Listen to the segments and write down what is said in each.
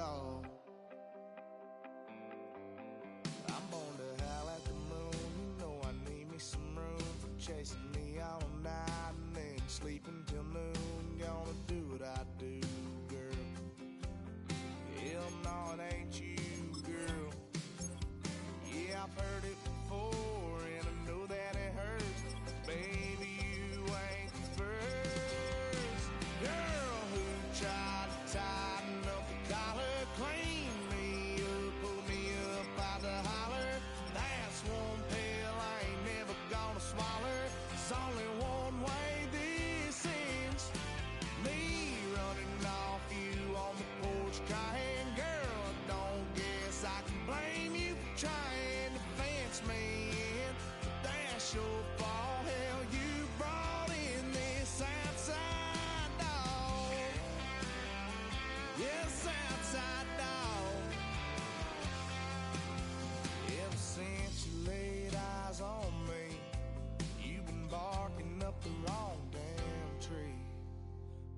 dog. I'm born to howl at the moon. You know I need me some room for chasing me all night and then sleeping till noon. Gonna do what I do, girl. Hell no, it ain't you, girl. Yeah, I've heard it before and I know that it hurts. Baby, you ain't the first girl who tried to tighten up the collar, clean me up, pull me up out the holler. That's one pill I ain't never gonna swallow. There's only one way this ends. Me running off you on the porch crying. Girl, I don't guess I can blame you for trying to fence me in. But that's your fault. Hell, you brought in this outside dog. Yes, outside dog. Ever since you laid eyes on me, you've been barking up the wrong damn tree.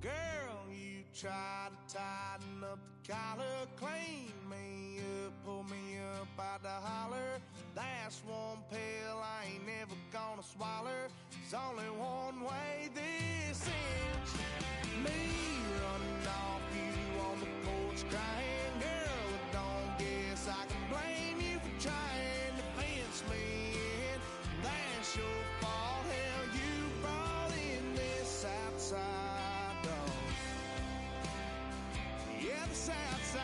Girl, you try to tighten up the collar, clean me up, pull me up out the holler. That's one pill I ain't never gonna swallow. There's only one way this ends. Me running off you on the porch crying. Girl, I don't guess I can blame you for trying to fence me in. That's your fault. Hell, you brought in this outside dog. Yeah, this outside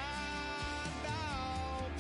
dog.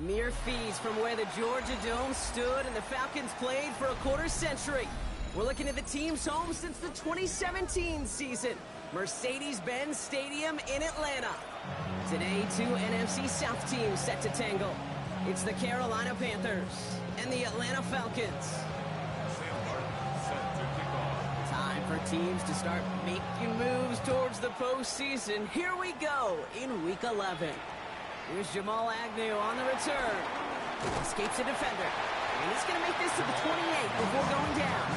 Mere fees from where the Georgia Dome stood and the Falcons played for a quarter century. We're looking at the team's home since the 2017 season, Mercedes-Benz Stadium in Atlanta. Today, two NFC South teams set to tangle. It's the Carolina Panthers and the Atlanta Falcons. Time for teams to start making moves towards the postseason. Here we go in Week 11. Here's Jamal Agnew on the return. Escapes a defender. And he's going to make this to the 28 before going down.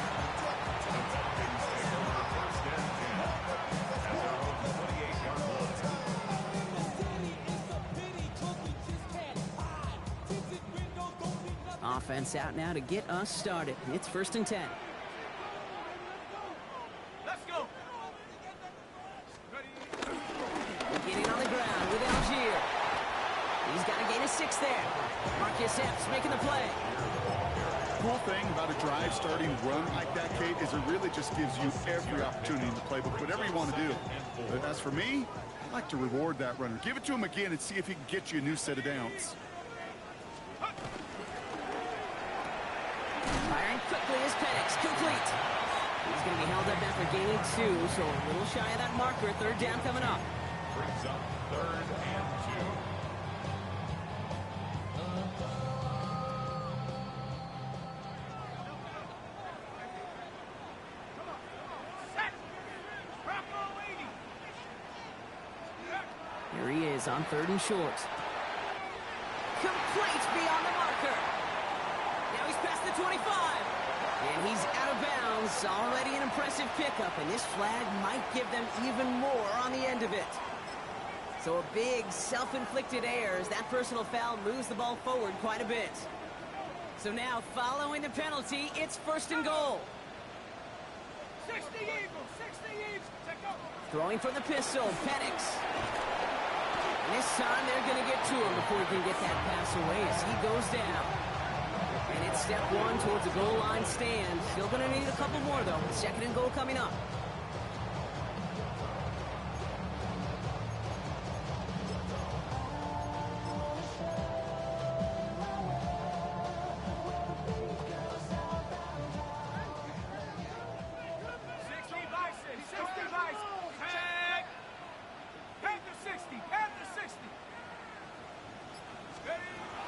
Offense out now to get us started. It's 1st and 10. Let's go. 6 there. Marcus Epps making the play. Cool thing about a drive starting run like that, Kate, is it really just gives you every opportunity in the playbook, whatever you want to do. But as for me, I like to reward that runner. Give it to him again and see if he can get you a new set of downs. Firing quickly is Penix, complete. He's going to be held up after gaining 2, so a little shy of that marker. Third down coming up. Brings up 3rd and 2. Here he is on 3rd and short. Complete beyond the marker. Now he's past the 25. And he's out of bounds. Already an impressive pickup, and this flag might give them even more on the end of it. So a big self-inflicted error as that personal foul moves the ball forward quite a bit. So now, following the penalty, it's 1st and goal. 60 Eagles, 60 Eagles. Throwing from the pistol, Penix. And this time they're going to get to him before he can get that pass away as he goes down. And it's step 1 towards a goal line stand. Still going to need a couple more, though. 2nd and goal coming up.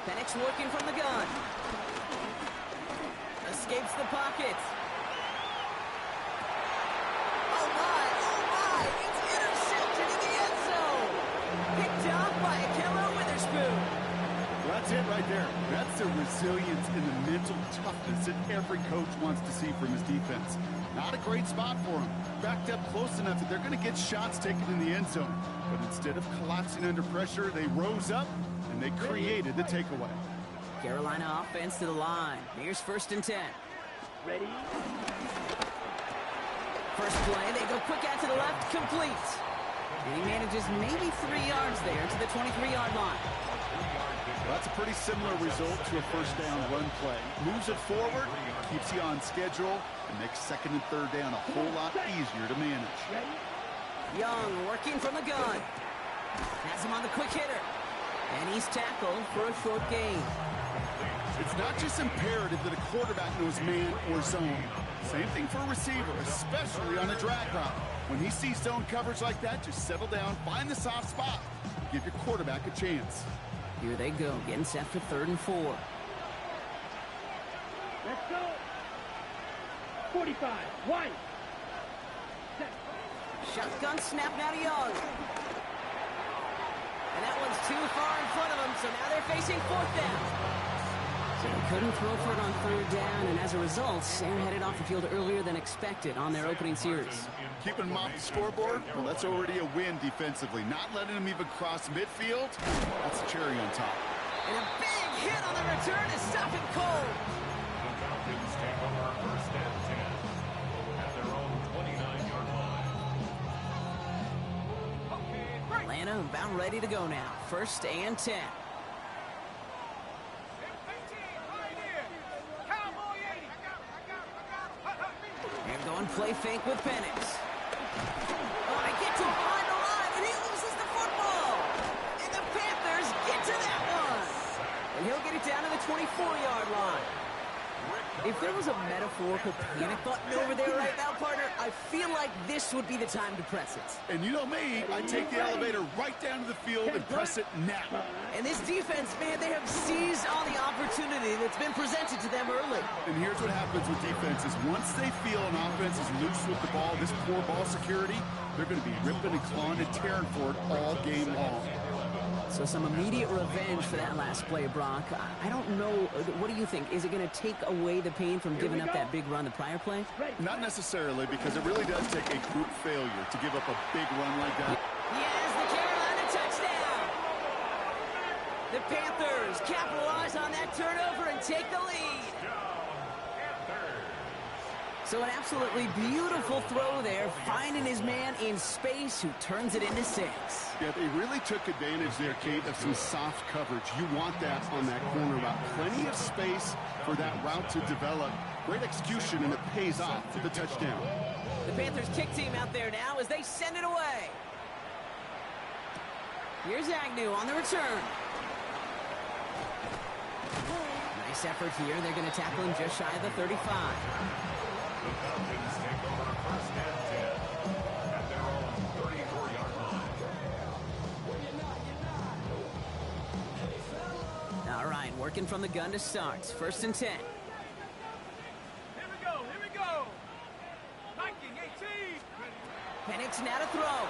Penix working from the gun. Escapes the pocket. Oh my, it's intercepted in the end zone. Picked off by Ahkello Witherspoon. Well, that's it right there. That's the resilience and the mental toughness that every coach wants to see from his defense. Not a great spot for him. Backed up close enough that they're going to get shots taken in the end zone. But instead of collapsing under pressure, they rose up and they created the takeaway. Carolina offense to the line. Here's 1st and 10. Ready? First play, they go quick out to the left, complete. And he manages maybe 3 yards there to the 23-yard line. That's a pretty similar result to a 1st down run play. Moves it forward, keeps you on schedule, and makes 2nd and 3rd down a whole lot easier to manage. Young working from the gun. Has him on the quick hitter. And he's tackled for a short gain. It's not just imperative that a quarterback knows man or zone. Same thing for a receiver, especially on a drag route. When he sees zone coverage like that, just settle down, find the soft spot, give your quarterback a chance. Here they go, getting set for 3rd and 4. Let's go. 45, 1. Shotgun snap now to Young. And that one's too far in front of them, so now they're facing 4th down. So they couldn't throw for it on 3rd down, and as a result, they're headed off the field earlier than expected on their opening series. Keeping them off the scoreboard, well, that's already a win defensively. Not letting them even cross midfield, that's a cherry on top. And a big hit on the return to stop it cold. The Falcons take over 1st and 10 at their own 29-yard line. Atlanta about ready to go now. 1st and 10. They're going play fake with Penix. Oh, they get to him behind the line, and he loses the football. And the Panthers get to that one. And he'll get it down to the 24-yard line. If there was a metaphorical panic button over there right now, partner, I feel like this would be the time to press it. And you know me, I take the elevator right down to the field and press it now. And this defense, man, they have seized on the opportunity that's been presented to them early. And here's what happens with defenses. Once they feel an offense is loose with the ball, this poor ball security, they're going to be ripping and clawing and tearing for it all game long. So some immediate revenge for that last play, Brock. I don't know. What do you think? Is it going to take away the pain from giving up that big run the prior play? Not necessarily, because it really does take a group failure to give up a big run like that. Yes, the Carolina touchdown! The Panthers capitalize on that turnover and take the lead. So an absolutely beautiful throw there, finding his man in space who turns it into 6. Yeah, they really took advantage there, Kate, of some soft coverage. You want that on that corner route. Plenty of space for that route to develop. Great execution, and it pays off for the touchdown. The Panthers kick team out there now as they send it away. Here's Agnew on the return. Nice effort here. They're going to tackle him just shy of the 35. The Falcons take over first and 10 at their own 34-yard line. All right, working from the gun to start. First and 10. Here we go, here we go. Viking 18. Penix now to throw.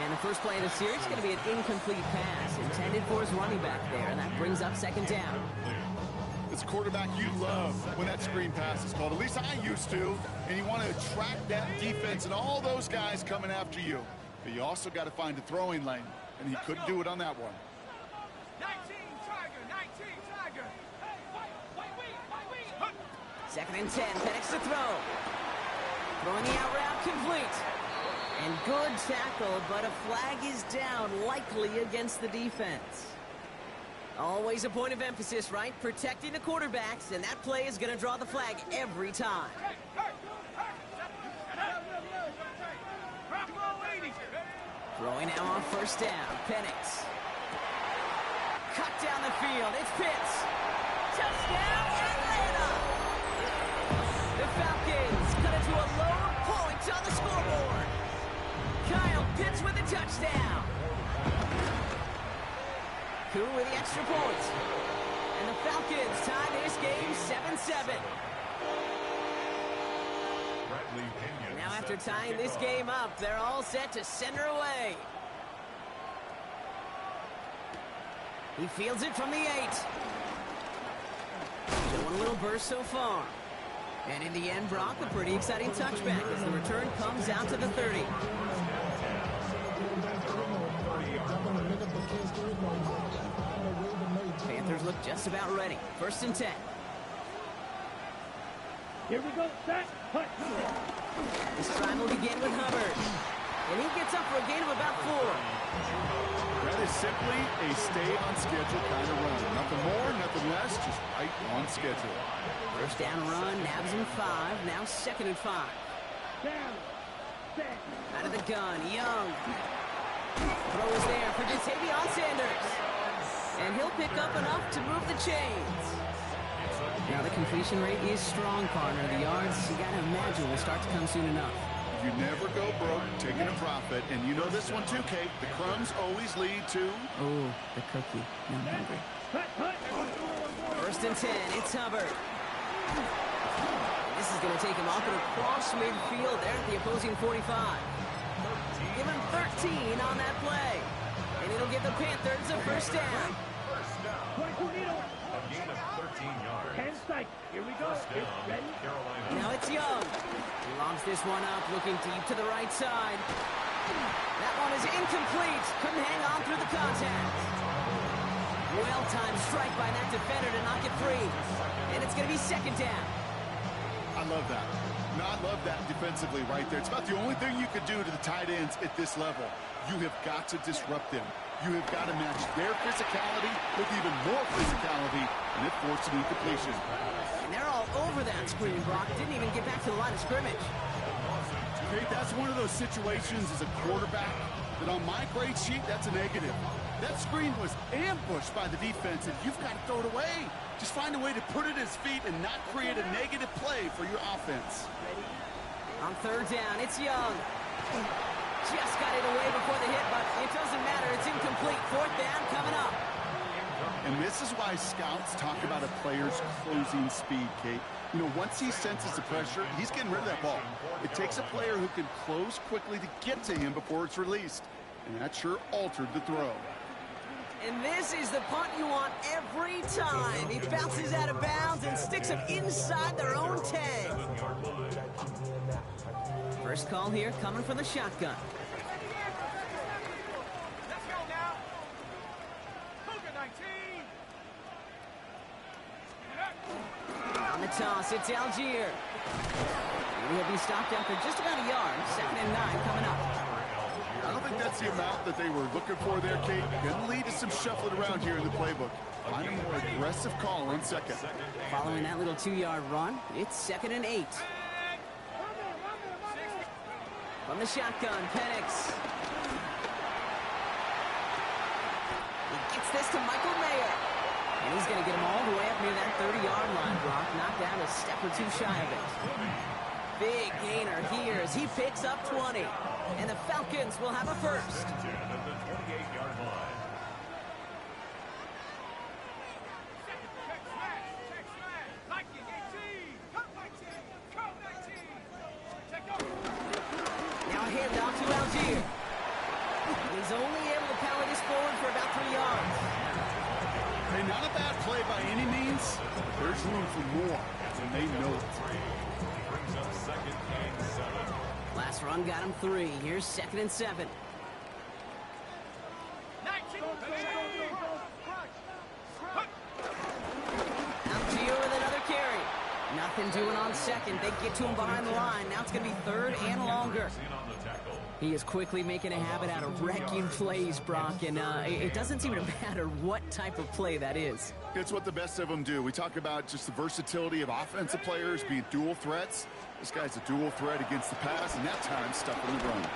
And the first play of the series is going to be an incomplete pass intended for his running back there, and that brings up second down. It's a quarterback you love when that screen pass is called. At least I used to. And you want to attract that defense and all those guys coming after you. But you also got to find a throwing lane, and he couldn't do it on that one. 19 Tiger, 19 Tiger. Hey, wait. Second and 10, Penix to throw. Throwing the out route complete. And good tackle, but a flag is down, likely against the defense. Always a point of emphasis, right? Protecting the quarterbacks, and that play is going to draw the flag every time. Throwing now on first down, Penix. Cut down the field, it's Pitts. Touchdown, Atlanta! The Falcons cut it to a low point on the scoreboard. Kyle Pitts with a touchdown. Koo with the extra point. And the Falcons tie this game 7-7. Now after tying this game up, they're all set to send her away. He fields it from the 8. Showing a little burst so far. And in the end, Brock, a pretty exciting touchback as the return comes out to the 30. Panthers look just about ready. First and 10. Here we go, set, hut. This drive will begin with Hubbard. And he gets up for a gain of about 4. That is simply a stay-on-schedule kind of run. Nothing more, nothing less, just right on schedule. First down run, nabs him 5. Now second and 5. Down, set. Out of the gun, Young. Throw is there for Jatavion Sanders. And he'll pick up enough to move the chains. Now the completion rate is strong, partner. The yards, you got to imagine, will start to come soon enough. You never go broke taking a profit, and you know this one too, Kate. The crumbs always lead to... Oh, the cookie. Now I'm hungry. First and 10, it's Hubbard. This is going to take him off and across midfield there at the opposing 45. Give him 13 on that play. And it'll give the Panthers a first down. A gain of 13 yards. 10 strike. Here we go. First down, Ready? Carolina. Now it's Young. He lobs this one up, looking deep to the right side. That one is incomplete. Couldn't hang on through the contact. Well-timed strike by that defender to knock it free. And it's going to be second down. I love that. No, I love that defensively right there. It's about the only thing you could do to the tight ends at this level. You have got to disrupt them. You have got to match their physicality with even more physicality, and it forced an incompletion. And they're all over that screen, Brock. Didn't even get back to the line of scrimmage. Hey, that's one of those situations as a quarterback that on my grade sheet, that's a negative. That screen was ambushed by the defense, and you've got to throw it away. Just find a way to put it at his feet and not create a negative play for your offense. On third down, it's Young. Just got it away before the hit, but it doesn't matter. It's incomplete. Fourth down coming up. And this is why scouts talk about a player's closing speed, Kate. You know, once he senses the pressure, he's getting rid of that ball. It takes a player who can close quickly to get to him before it's released. And that sure altered the throw. And this is the punt you want every time. He bounces out of bounds and sticks him inside their own 10. First call here coming from the shotgun. Let's go now. Cougar 19. On the The toss, it's Algier. He'll be stopped after just about a yard. 2nd and 9 coming up. I don't think that's the amount that they were looking for there, Kate. Going to lead to some shuffling around here in the playbook. Find a more aggressive call on 2nd. Following that little 2-yard run, it's 2nd and 8. From the shotgun, Penix. He gets this to Michael Mayer. And he's going to get him all the way up near that 30-yard line, Brock. Knocked down a step or two shy of it. Big gainer here as he picks up 20. And the Falcons will have a first. At the 28-yard line. Now a handoff to Algier. He's only able to power this forward for about 3 yards. Hey, not a bad play by any means. There's room for more, and they know it. Brings up 2nd and 7. Last run got him 3. Here's 2nd and 7. Algier with another carry. Nothing doing on 2nd. They get to him behind the line. Now it's going to be 3rd and longer. In on the tackle. He is quickly making a habit out of wrecking plays, Brock, and it doesn't seem to matter what type of play that is. It's what the best of them do. We talk about just the versatility of offensive players being dual threats. This guy's a dual threat against the pass, and that time stuck in the run.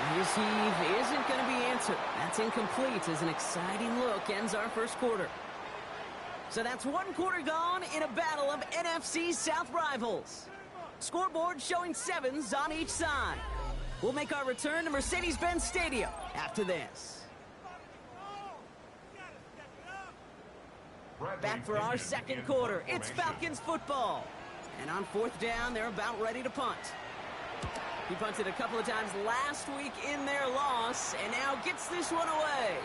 And his heave isn't going to be answered. That's incomplete as an exciting look ends our first quarter. So that's 1 quarter gone in a battle of NFC South rivals. Scoreboard showing 7s on each side. We'll make our return to Mercedes-Benz Stadium after this. Back for our second quarter. It's Falcons football. And on 4th down, they're about ready to punt. He punted a couple of times last week in their loss, and now gets this one away.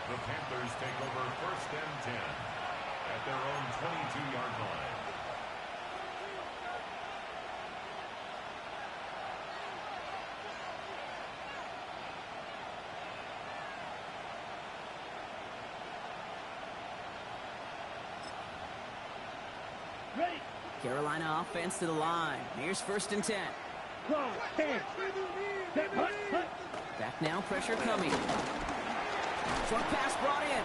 The Panthers take over 1st and 10 at their own 22-yard line. Ready. Carolina offense to the line. Here's 1st and 10. Cross. Hands. Set. Hut. Hut. Back now, pressure coming. Short pass brought in.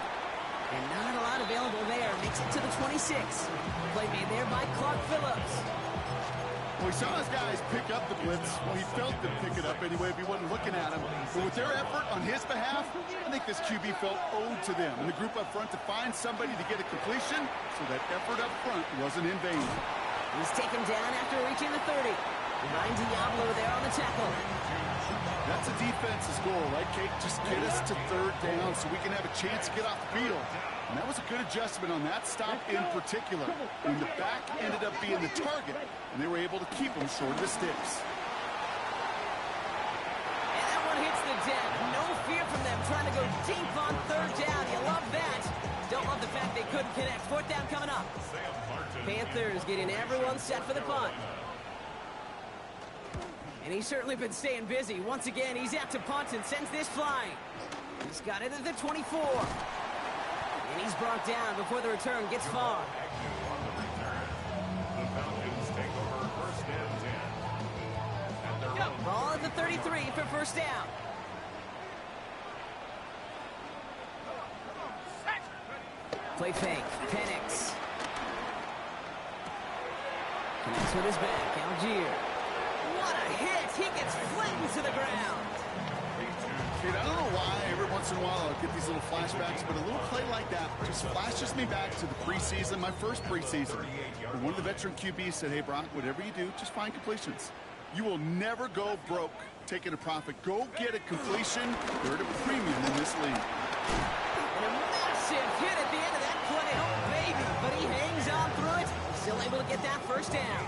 And not a lot available there. Makes it to the 26. Play made there by Clark Phillips. Well, we saw his guys pick up the blitz. Well, he felt them pick it up anyway if he wasn't looking at him. But with their effort on his behalf, I think this QB felt owed to them and the group up front to find somebody to get a completion, so that effort up front wasn't in vain. He's taken down after reaching the 30. Ryan Diablo there on the tackle. That's a defense's goal, right, Kate? Just get us to 3rd down so we can have a chance to get off the field. And that was a good adjustment on that stop in particular, when the back ended up being the target, and they were able to keep him short of the sticks. And that one hits the deck. No fear from them trying to go deep on 3rd down. You love that. Don't love the fact they couldn't connect. 4th down coming up. Panthers getting everyone set for the punt. And he's certainly been staying busy. Once again, he's out to punt and sends this flying. He's got it at the 24. And he's brought down before the return gets far. The Falcons take over 1st and 10 at their own. Ball at the 33 for 1st down. Play fake. Penix. Connects with his back. Algier. What a hit! He gets flattened to the ground. Dude, I don't know why every once in a while I'll get these little flashbacks, but a little play like that just flashes me back to the preseason, my first preseason. And one of the veteran QBs said, hey, Brock, whatever you do, just find completions. You will never go broke taking a profit. Go get a completion. They're at a premium in this league. And a massive hit at the end of that play. Oh, baby. But he hangs on through it. Still able to get that 1st down.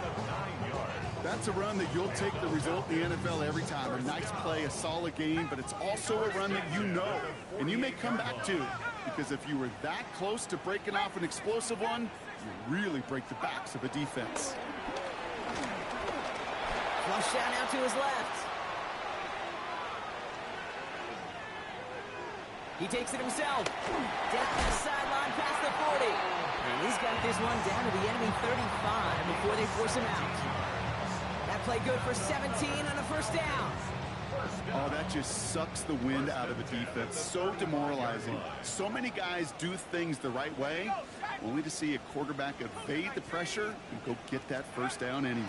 That's a run that you'll take the result in the NFL every time. A nice play, a solid game, but it's also a run that you know, and you may come back to, because if you were that close to breaking off an explosive one, you really break the backs of a defense. Flush down now to his left. He takes it himself. Down the sideline past the 40. And he's got this one down to the enemy 35 before they force him out. That play good for 17 on a first down. Oh, that just sucks the wind out of the defense. So demoralizing. So many guys do things the right way, only to see a quarterback evade the pressure and go get that first down anyway.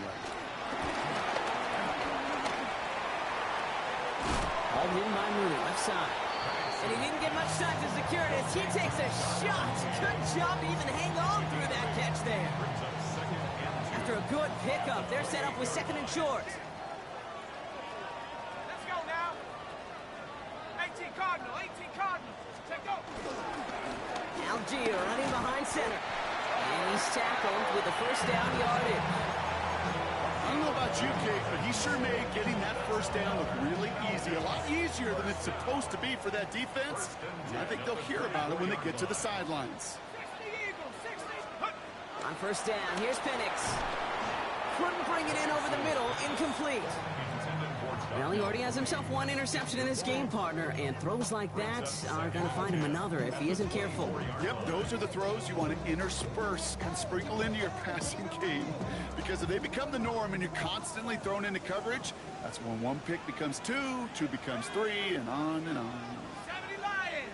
All hidden by Mooney, left side. And he didn't get much time to secure it as he takes a shot. Good job to even hang on through that catch there. After a good pickup, they're set up with second and short. Let's go now. 18 Cardinal, 18 Cardinal. Take go. Algier running behind center. And he's tackled with the first down yardage. I don't know about you, Kate, but he sure made getting that first down look really easy. A lot easier than it's supposed to be for that defense. And I think they'll hear about it when they get to the sidelines. 60 Eagles, 60. On first down, here's Penix. Couldn't bring it in over the middle, incomplete. Well, he already has himself one interception in this game, partner, and throws like that are going to find him another if he isn't careful. Yep, those are the throws you want to intersperse and sprinkle into your passing game. Because if they become the norm and you're constantly thrown into coverage, that's when one pick becomes two, two becomes three, and on and on. 70 Lions.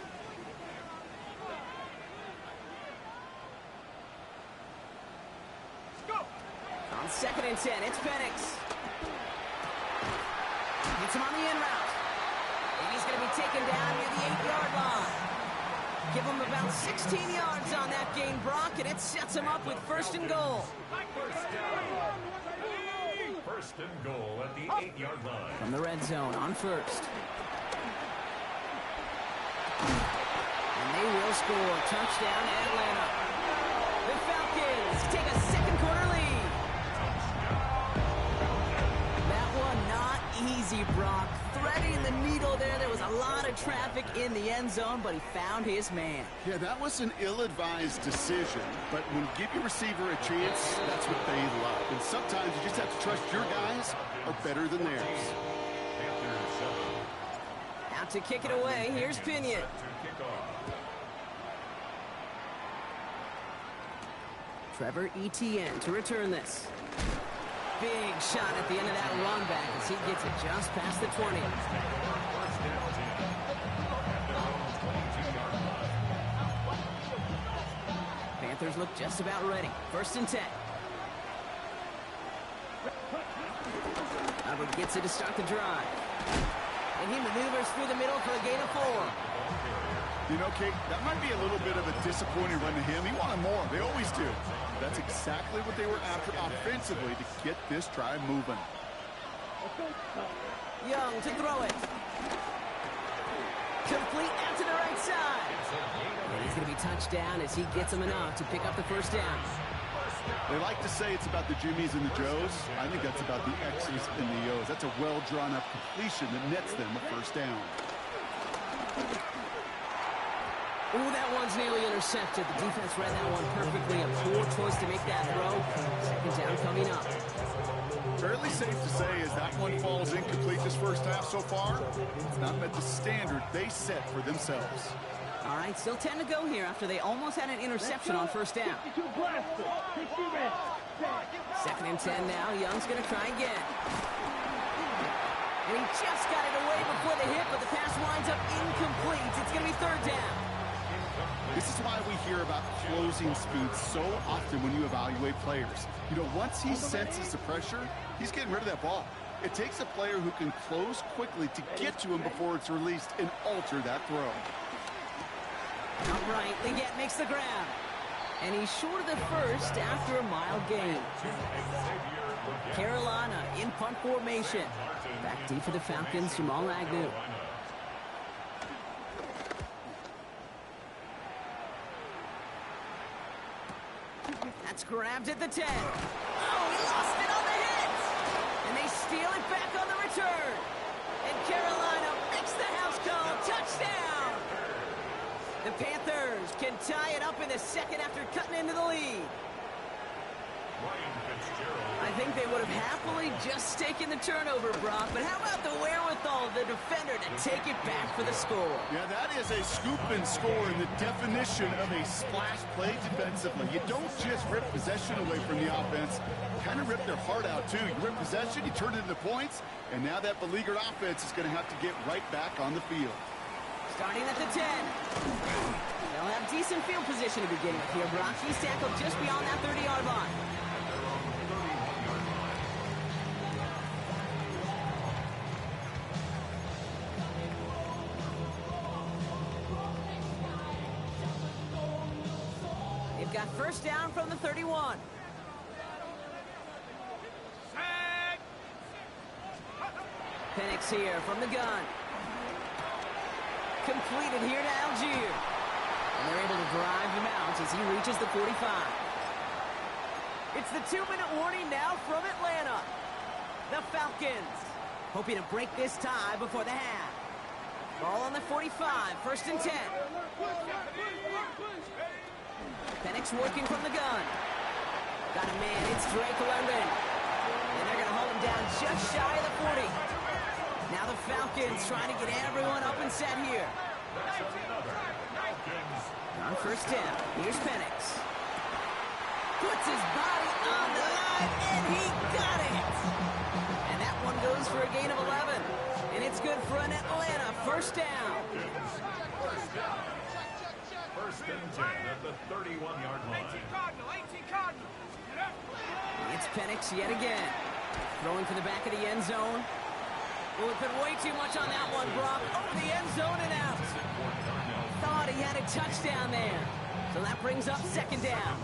Let's go. On second and 10, it's Penix. Hits him on the in route. And he's going to be taken down near the 8-yard line. Give him about 16 yards on that gain, Brock, and it sets him up with first and goal. First and goal at the 8-yard line. From the red zone on first. And they will score. Touchdown, Atlanta. The Falcons take a second quarter lead. That one not easy, Brock. Threading the needle there. There was a lot of traffic in the end zone, but he found his man. Yeah, that was an ill-advised decision, but when you give your receiver a chance, that's what they love. And sometimes you just have to trust your guys are better than theirs. Out to kick it away, here's Pinion. Trevor Etienne to return this. Big shot at the end of that run back as he gets it just past the 20. Panthers look just about ready. First and 10. Hubbard gets it to start the drive. And he maneuvers through the middle for a gain of 4. You know, Kate, that might be a little bit of a disappointing run to him. He wanted more. They always do. That's exactly what they were after offensively to get this drive moving. Young to throw it. Complete out to the right side. And he's going to be touched down as he gets him enough to pick up the first down. They like to say it's about the Jimmies and the Joes. I think that's about the X's and the O's. That's a well-drawn-up completion that nets them a first down. Ooh, that one's nearly intercepted. The defense read that one perfectly. A poor choice to make that throw. Second down coming up. Fairly safe to say as that one falls incomplete this first half so far, it's not met the standard they set for themselves. All right, still 10 to go here after they almost had an interception on first down. Second and 10 now. Young's going to try again. And he just got it away before the hit, but the pass winds up incomplete. It's going to be third down. This is why we hear about closing speed so often when you evaluate players. You know, once he senses the pressure, he's getting rid of that ball. It takes a player who can close quickly to get to him before it's released and alter that throw. All right, Leggett makes the grab. And he's short of the first after a mile gain. Carolina in punt formation. Back deep for the Falcons, Jamal Agnew. That's grabbed at the 10. Oh, he lost it on the hit. And they steal it back on the return. And Carolina makes the house call. Touchdown. The Panthers can tie it up in the second after cutting into the lead. I think they would have happily just taken the turnover, Brock, but how about the wherewithal wherewithal, the defender, to take it back for the score. Yeah, that is a scoop and score in the definition of a splash play defensively. You don't just rip possession away from the offense, kind of rip their heart out too. You rip possession, you turn it into points, and now that beleaguered offense is going to have to get right back on the field. Starting at the 10. They'll have decent field position to begin with here, Brock. He's tackled just beyond that 30-yard line. They've got first down from the 31. Penix here from the gun. Completed here to Algier. And they're able to drive him out as he reaches the 45. It's the 2-minute warning now from Atlanta. The Falcons hoping to break this tie before the half. Ball on the 45, first and 10. Penix working from the gun. Got a man, it's Drake London. And they're going to hold him down just shy of the 40. Now the Falcons trying to get everyone up and set here. On first down, here's Penix. Puts his body on the line, and he got it! And that one goes for a gain of 11. And it's good for an Atlanta first down. First and 10 at the 31-yard line. 18 Cardinal. It's Penix yet again. Throwing for the back of the end zone. Oh, we put way too much on that one, Brock. Over the end zone and out. Thought he had a touchdown there. So that brings up second down.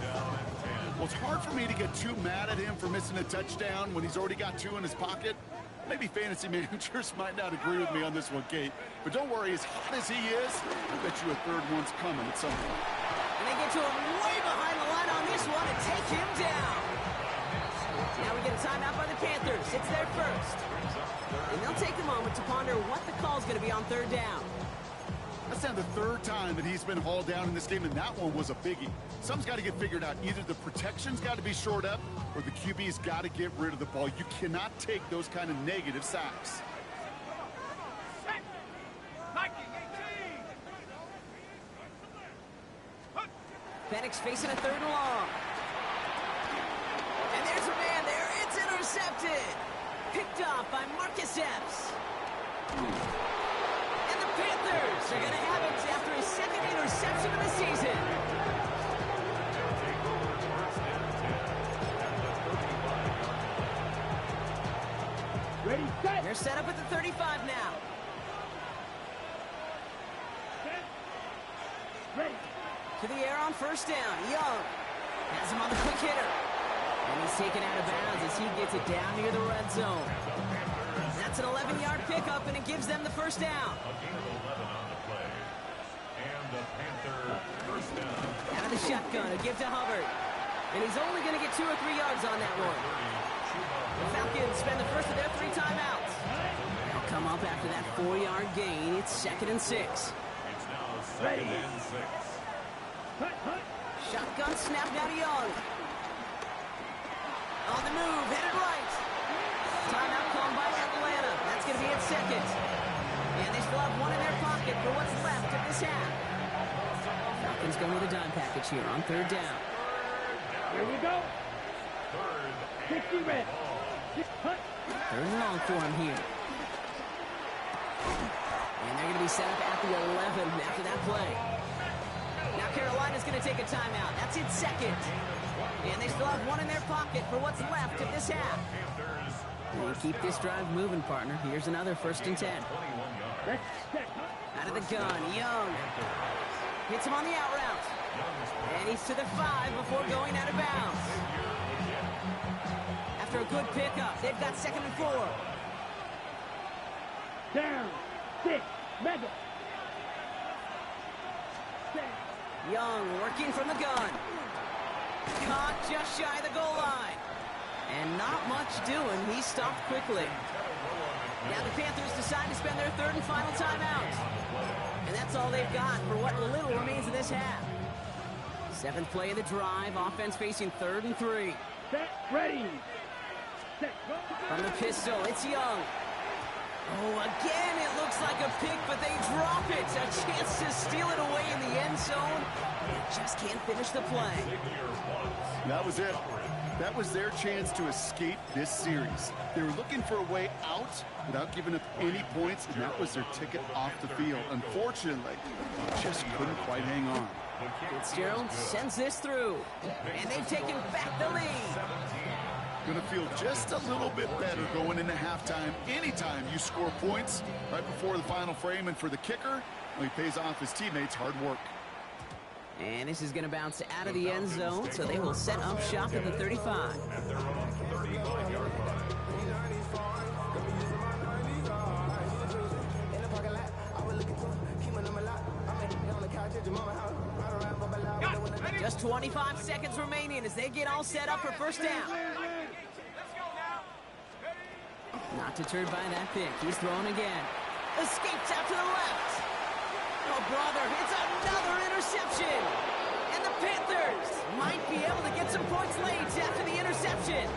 Well, it's hard for me to get too mad at him for missing a touchdown when he's already got two in his pocket. Maybe fantasy managers might not agree with me on this one, Kate. But don't worry, as hot as he is, I bet you a third one's coming at some point. And they get to him way behind the line on this one and take him down. Now we get a timeout by the Panthers. It's their first. And they'll take a moment to ponder what the call's going to be on third down. That's now the third time that he's been hauled down in this game, and that one was a biggie. Something's got to get figured out. Either the protection's got to be shored up, or the QB's got to get rid of the ball. You cannot take those kind of negative sacks. Penix facing a third and long. And there's a man there. It's intercepted. Picked off by Marcus Epps. And the Panthers are going to have it after his second interception of the season. Ready, set. They're set up at the 35 now. Ready. To the air on first down. Young has him on the quick hitter. And he's taken out of bounds as he gets it down near the red zone. That's an 11-yard pickup, and it gives them the first down. A gain of 11 on the play. And the Panther first down. Out of the shotgun, a give to Hubbard. And he's only going to get 2 or 3 yards on that one. The Falcons spend the first of their 3 timeouts. They'll come up after that 4-yard gain. It's second and 6. It's now second and 6. Shotgun snap now to Young. On the move, headed right. Timeout called by Atlanta. That's going to be its second. And they still have one in their pocket for what's left of this half. Falcons going with a dime package here on third down. Here we go. 60 red. Third and long for him here. And they're going to be set up at the 11 after that play. Now Carolina's going to take a timeout. That's its second. And they still have one in their pocket for what's left of this half. And keep this drive moving, partner. Here's another first and 10. Out of the gun, Young. Hits him on the out route. And he's to the 5 before going out of bounds. After a good pickup, they've got second and 4. Down. 6. Mega. Young working from the gun. Caught just shy of the goal line. And not much doing. He stopped quickly. Now the Panthers decide to spend their third and final timeout. And that's all they've got for what little remains of this half. 7th play of the drive. Offense facing third and 3. Set. Ready. Set. Go. From the pistol, it's Young. Oh, again, it looks like a pick, but they drop it. A chance to steal it away in the end zone. And just can't finish the play. That was it. That was their chance to escape this series. They were looking for a way out without giving up any points, and that was their ticket off the field. Unfortunately, just couldn't quite hang on. Fitzgerald sends this through, and they've taken back the lead. Going to feel just a little bit better going into halftime. Anytime you score points right before the final frame, and for the kicker, well, he pays off his teammates' hard work. And this is going to bounce out of the end zone, so they will set up shop at the 35. At their own 35-yard line. Just 25 seconds remaining as they get all set up for first down. Not deterred by that pick. He's thrown again. Escapes out to the left. Oh, brother, it's another interception. And the Panthers might be able to get some points late after the interception.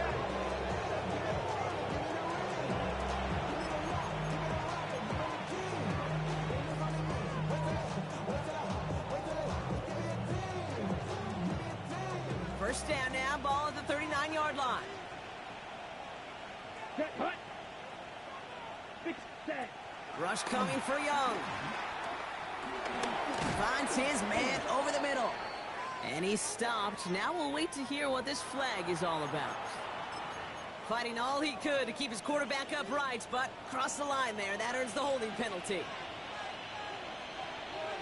First down now, ball at the 39-yard line. Rush coming for Young. Finds his man over the middle. And he's stopped. Now we'll wait to hear what this flag is all about. Fighting all he could to keep his quarterback upright, but crossed the line there. That earns the holding penalty.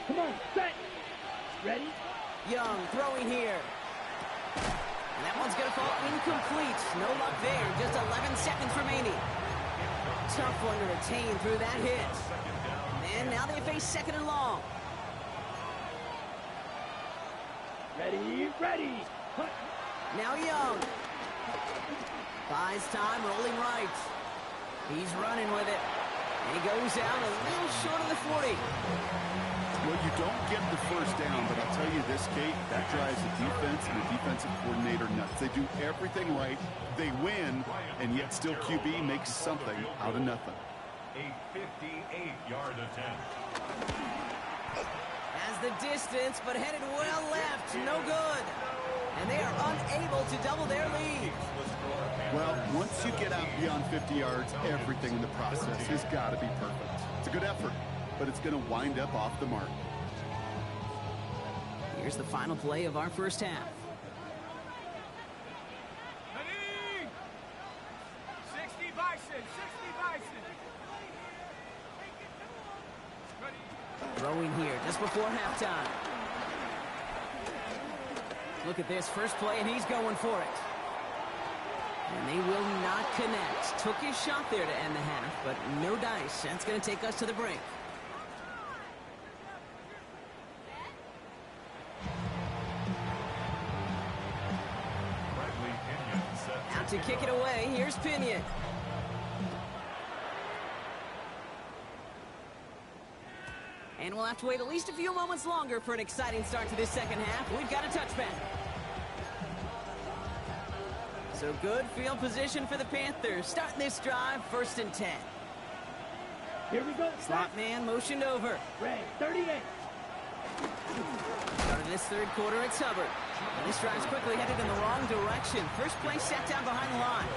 Come on, set. Ready? Young throwing here. And that one's going to fall incomplete. No luck there. Just 11 seconds remaining. Tough one to retain through that hit. And now they face second and long. Ready, ready. Cut. Now Young. Buys time, rolling right. He's running with it. And he goes out a little short of the 40. Well, you don't get the first down, but I'll tell you this, Kate, that drives the defense and the defensive coordinator nuts. They do everything right, they win, and yet still QB makes something out of nothing. A 58-yard attempt. Has the distance, but headed well left. No good. And they are unable to double their lead. Well, once you get out beyond 50 yards, everything in the process has got to be perfect. It's a good effort, but it's going to wind up off the mark. Here's the final play of our first half. Ready? 60 Bison, 60 Bison. Ready? Throwing here just before halftime. Look at this first play, and he's going for it. And they will not connect. Took his shot there to end the half, but no dice. That's going to take us to the break. Out to kick it away. Here's Pinion. And we'll have to wait at least a few moments longer for an exciting start to this second half. We've got a touchback. So good field position for the Panthers. Starting this drive, 1st and 10. Here we go. Slot man motioned over. Ray, 38. Starting this third quarter, it's Hubbard. And this drive's quickly headed in the wrong direction. First play set down behind the line.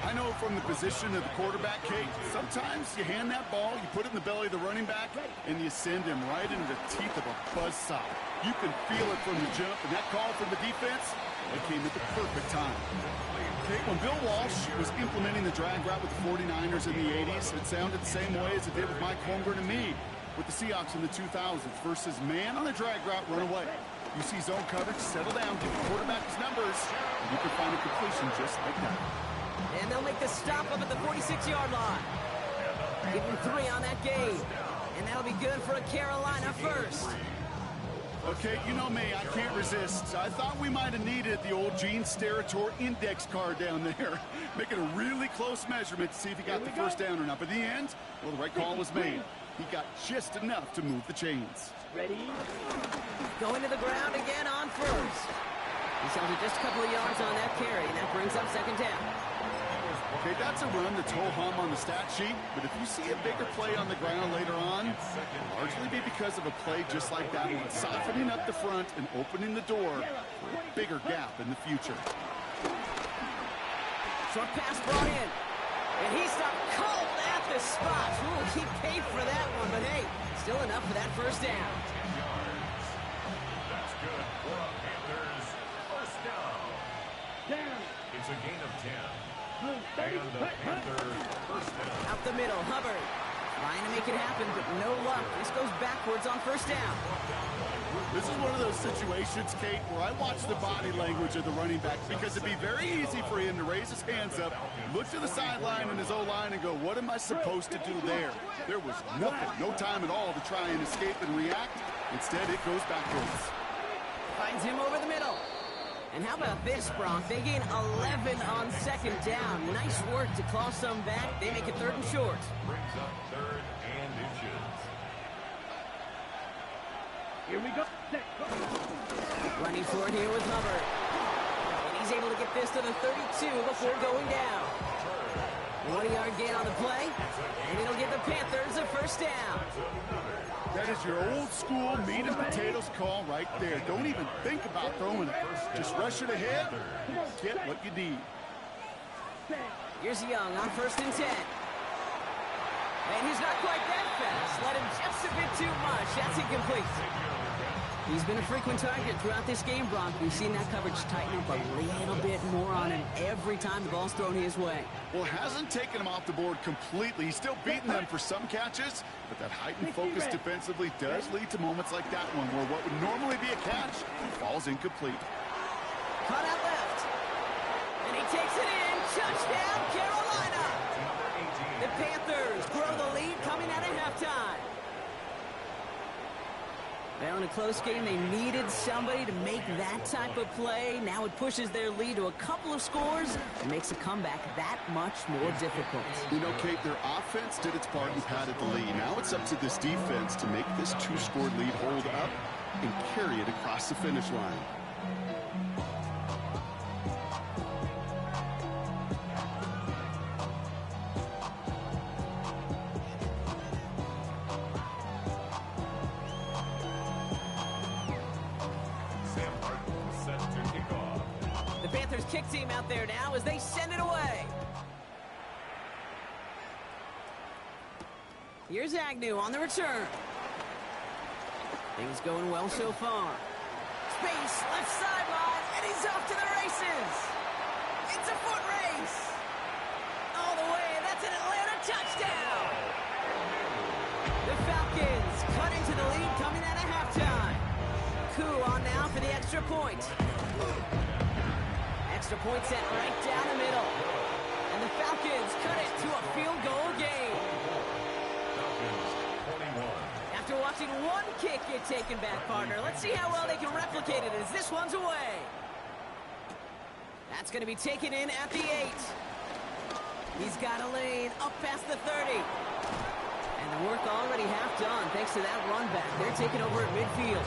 I know from the position of the quarterback, Kate, sometimes you hand that ball, you put it in the belly of the running back, and you send him right into the teeth of a buzzsaw. You can feel it from the jump, and that call from the defense, it came at the perfect time. Kate, when Bill Walsh was implementing the drag route with the 49ers in the 80s, it sounded the same way as it did with Mike Holmgren and me with the Seahawks in the 2000s versus man on the drag route, run away. You see zone coverage, settle down, give the quarterback his numbers, and you can find a completion just like that. And they'll make the stop up at the 46-yard line. Give him 3 on that game. And that'll be good for a Carolina first. Okay, you know me, I can't resist. I thought we might have needed the old Gene Steratore index card down there. Making a really close measurement to see if he got the first down or not. But in the end, well, the right call was made. He got just enough to move the chains. Ready? Going to the ground again on first. He's held it just a couple of yards on that carry, and that brings up second down. Okay, that's a run that's ho-hum on the stat sheet, but if you see a bigger play on the ground later on, it'll largely be because of a play just like that one, softening up the front and opening the door for a bigger gap in the future. Short pass brought in. And he stopped cold at the spot. Ooh, he paid for that one, but hey, still enough for that first down. That's good for a Panthers first down. Down. It's a gain of 10. Blue 30. And the Panthers first down. Out the middle, Hubbard. Trying to make it happen, but no luck. This goes backwards on first down. This is one of those situations, Kate, where I watch the body language of the running back because it'd be very easy for him to raise his hands up, look to the sideline and his O-line and go, what am I supposed to do there? There was nothing, no time at all to try and escape and react. Instead, it goes backwards. Finds him over the middle. And how about this, Brock? They gain 11 on second down. Nice work to claw some back. They make it third and short. Brings up third and inches. Here we go. Set. Go. Running for it here with Hubbard. And he's able to get this to the 32 before going down. 1-yard gain on the play. And it'll give the Panthers a first down. That is your old school meat and potatoes call right there. Don't even think about throwing it. Just rush it ahead, get what you need. Here's Young on first and 10. And he's not quite that fast. Let him just a bit too much. That's incomplete. He's been a frequent target throughout this game, Brock. We've seen that coverage tighten up a little bit more on him every time the ball's thrown his way. Well, hasn't taken him off the board completely. He's still beating them for some catches, but that heightened focus defensively does lead to moments like that one where what would normally be a catch falls incomplete. Caught out left. And he takes it in. Touchdown, Carolina. The Panthers grow the lead coming out of halftime. Well, in a close game, they needed somebody to make that type of play. Now it pushes their lead to a couple of scores and makes a comeback that much more difficult. You know, Kate, their offense did its part and padded the lead. Now it's up to this defense to make this two-score lead hold up and carry it across the finish line. Kick team out there now as they send it away. Here's Agnew on the return. Things going well so far. Space, left sideline, and he's off to the races. It's a foot race. All the way, and that's an Atlanta touchdown. The Falcons cut into the lead coming out of halftime. Koo on now for the extra point. Extra point set right down the middle. And the Falcons cut it to a field goal game. After watching one kick get taken back, partner, let's see how well they can replicate it as this one's away. That's going to be taken in at the 8. He's got a lane up past the 30. And the work already half done thanks to that run back. They're taking over at midfield.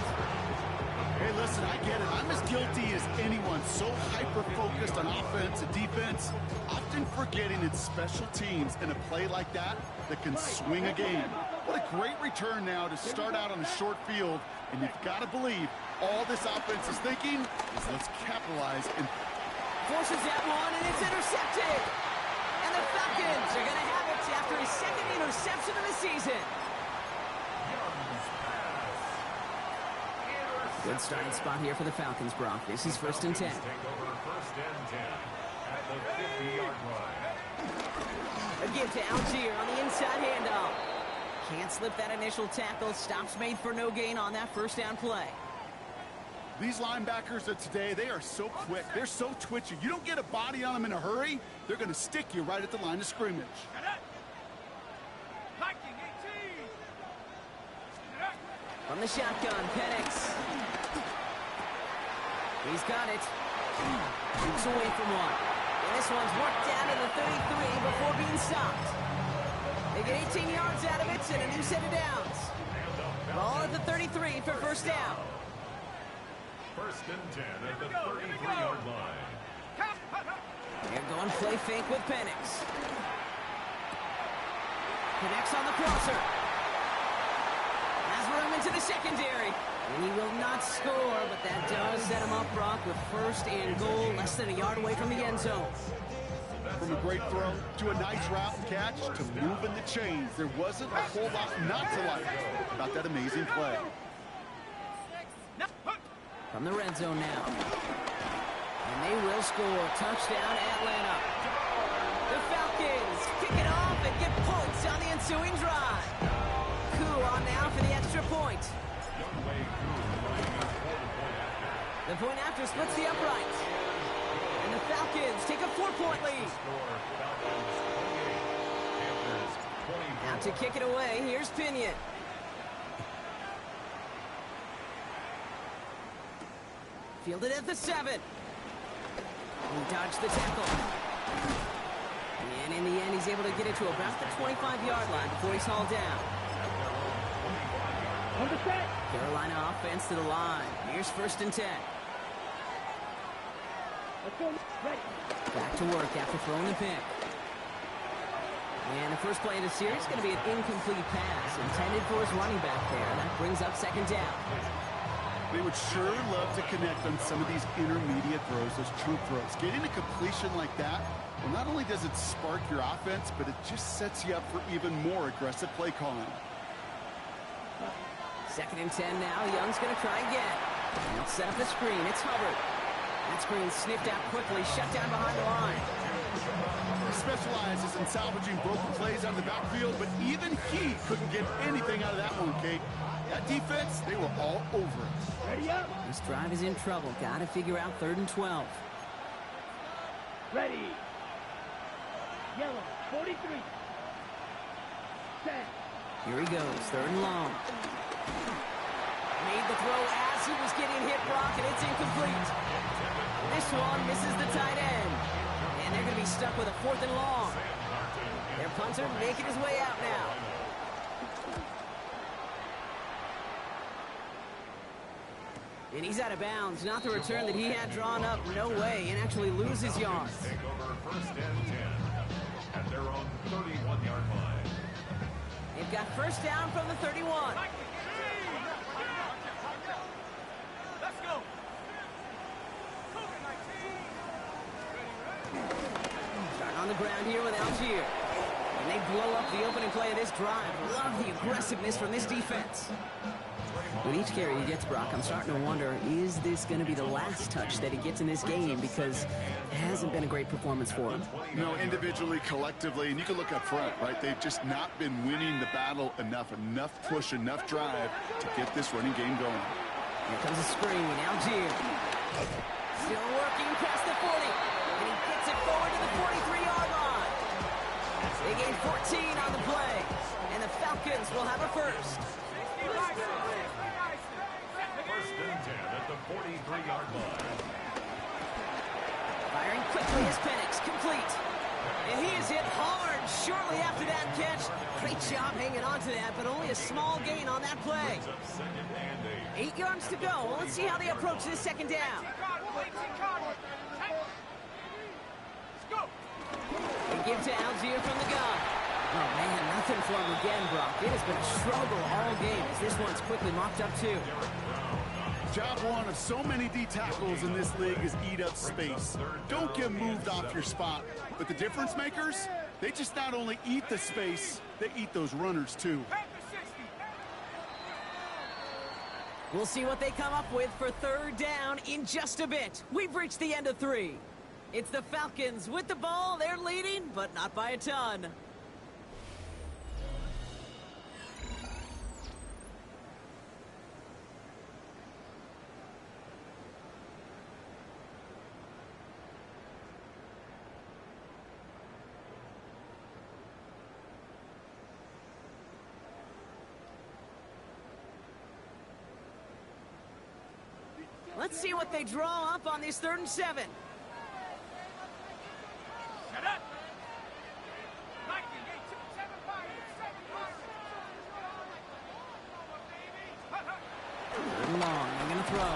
Hey, listen, I get it. I'm as guilty as anyone. So hyper-focused on offense and defense, often forgetting it's special teams in a play like that that can swing a game. What a great return now to start out on a short field, and you've got to believe all this offense is thinking is let's capitalize and forces that one, and it's intercepted. And the Falcons are going to have it after his second interception of the season. Good starting spot here for the Falcons, Brock. This is first and 10. Take over first and 10 at the 50-yard line. A give to Algier on the inside handoff. Can't slip that initial tackle. Stops made for no gain on that first down play. these linebackers of today, they are so quick. They're so twitchy. You don't get a body on them in a hurry, they're going to stick you right at the line of scrimmage. From the shotgun, Penix. He's got it. Shoots away from one. And this one's worked down to the 33 before being stopped. They get 18 yards out of it and a new set of downs. Ball at the 33 for first down. First and 10 at the 33-yard line. They're going play fake with Penix. Connects on the crosser. Has room into the secondary. And he will not score, but that does set him up, Brock, with first and goal, less than a yard away from the end zone. From a great throw to a nice route and catch to moving the chains, there wasn't a whole lot not to like about that amazing play. From the red zone now. And they will score. Touchdown, Atlanta. The Falcons kick it off and get points on the ensuing drive. Koo on now for the extra point. The point after splits the uprights. And the Falcons take a 4-point lead. Now to kick it away, here's Pinion. Fielded at the 7. He dodged the tackle. And in the end, he's able to get it to about the 25-yard line before he's hauled down. Carolina offense to the line. Here's 1st and 10. Back to work after throwing the pick. And the first play of the series is going to be an incomplete pass intended for his running back there. That brings up 2nd down. They would sure love to connect on some of these intermediate throws, those true throws. Getting a completion like that, well, not only does it spark your offense, but it just sets you up for even more aggressive play calling. 2nd and 10 now. Young's going to try again. He'll set up the screen. It's Hubbard. That screen sniffed out quickly, shut down behind the line. He specializes in salvaging broken plays out of the backfield, but even he couldn't get anything out of that one, Kate. That defense, they were all over it. Ready up. This drive is in trouble. Got to figure out 3rd and 12. Ready. Yellow, 43. Set. Here he goes, 3rd and long. Made the throw as he was getting hit, Brock, and it's incomplete. This one misses the tight end. And they're going to be stuck with a 4th and long. Their punter making his way out now. And he's out of bounds. Not the return that he had drawn up. No way. And actually loses yards. Take over 1st and 10 at their own 31-yard line. They've got 1st down from the 31. Let's go. Starting on the ground here with Algier. And they blow up the opening play of this drive. Love the aggressiveness from this defense. With each carry he gets, Brock, I'm starting to wonder, is this going to be the last touch that he gets in this game? Because it hasn't been a great performance for him. No, individually, collectively, and you can look up front, right? They've just not been winning the battle enough push, enough drive to get this running game going. Here comes a screen. Algier. Still working past the 40. And he gets it forward to the 43-yard line. They gain 14 on the play. And the Falcons will have a 1st. 1st and 10 at the 43-yard line. Firing quickly is Penix. Complete. And he is hit hard shortly after that catch. Great job hanging on to that, but only a small gain on that play. 8 yards to go. Well, let's see how they approach this 2nd down. They give to Algier from the gun. Oh, man, nothing for him again, Brock. It has been a struggle all game as this one's quickly mopped up, too. Job one of so many D tackles in this league is eat up space. Don't get moved off your spot. But the difference makers, they just not only eat the space, they eat those runners, too. We'll see what they come up with for 3rd down in just a bit. We've reached the end of 3. It's the Falcons with the ball. They're leading, but not by a ton. Let's see what they draw up on this 3rd and 7. Shut up. Long, they're going to throw.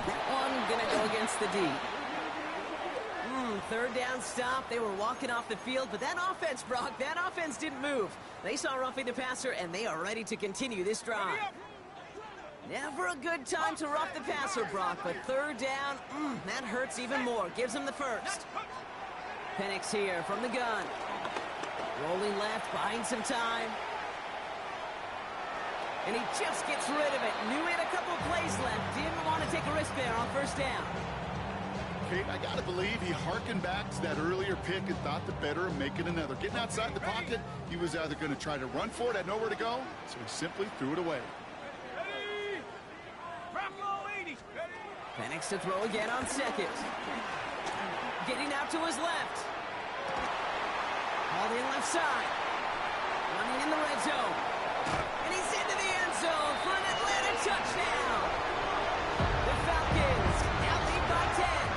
That one going to go against the D. third down stop. They were walking off the field, but that offense, Brock, that offense didn't move. They saw roughing the passer, and they are ready to continue this drive. Never a good time to rough the passer, Brock, but third down, that hurts even more. Gives them the first. Penix here from the gun. Rolling left, buying some time. And he just gets rid of it. Knew he had a couple plays left. Didn't want to take a risk there on first down. Kate, I got to believe he harkened back to that earlier pick and thought the better of making another. Getting outside the pocket, he was either going to try to run for it, had nowhere to go, so he simply threw it away. Penix to throw again on second. Getting out to his left. Hauled in left side. Running in the red zone. And he's into the end zone for an Atlanta touchdown. The Falcons now lead by 10.